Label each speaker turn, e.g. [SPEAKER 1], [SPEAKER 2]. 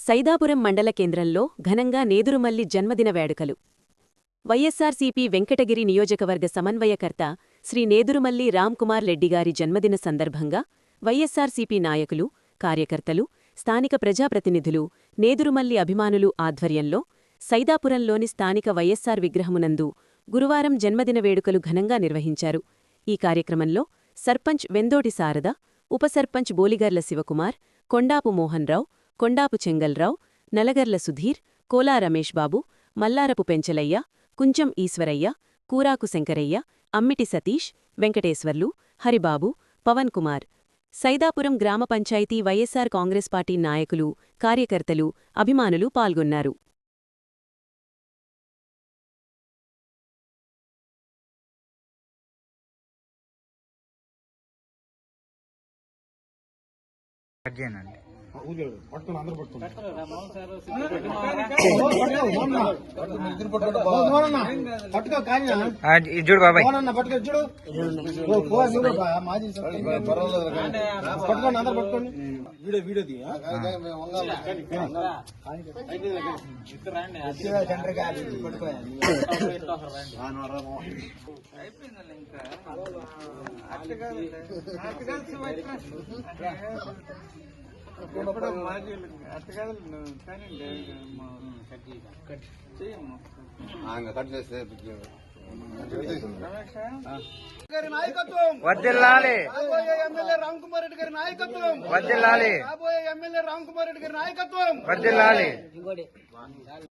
[SPEAKER 1] సైదాపురం మండల కేంద్రంలో ఘనంగా నేదురుమల్లి జన్మదిన వేడుకలు. వైఎస్సార్సీపీ వెంకటగిరి నియోజకవర్గ సమన్వయకర్త శ్రీ నేదురుమల్లి రామ్కుమార్ రెడ్డిగారి జన్మదిన సందర్భంగా వైఎస్సార్సీపీ నాయకులు, కార్యకర్తలు, స్థానిక ప్రజాప్రతినిధులు, నేదురుమల్లి అభిమానులు ఆధ్వర్యంలో సైదాపురంలోని స్థానిక వైఎస్సార్ విగ్రహమునందు గురువారం జన్మదిన వేడుకలు ఘనంగా నిర్వహించారు. ఈ కార్యక్రమంలో సర్పంచ్ వెందోటి శారద, ఉపసర్పంచ్ బోలిగర్ల శివకుమార్, కొండాపు మోహన్రావు, కొండాపు చెంగల్రావు, నలగర్ల సుధీర్, కోలా రమేష్ బాబు, మల్లారపు పెంచలయ్య, కుంచం ఈశ్వరయ్య, కూరాకు శంకరయ్య, అమ్మిటి సతీష్, వెంకటేశ్వర్లు, హరిబాబు, పవన్ కుమార్, సైదాపురం గ్రామ పంచాయతీ వైఎస్సార్ కాంగ్రెస్ పార్టీ నాయకులు, కార్యకర్తలు, అభిమానులు పాల్గొన్నారు.
[SPEAKER 2] చూడు బాబాయ్
[SPEAKER 3] పట్టుకోండి, అందరు పట్టుకోండి. వీడియో
[SPEAKER 2] వర్ధిల్లాలి,
[SPEAKER 3] ఎమ్మెల్యే రామ్కుమార్ రెడ్డి గారి నాయకత్వం
[SPEAKER 2] వర్ధిల్లాలి,
[SPEAKER 3] రాబోయే ఎమ్మెల్యే రామ్కుమార్ రెడ్డి గారి నాయకత్వం
[SPEAKER 2] వర్ధిల్లాలి.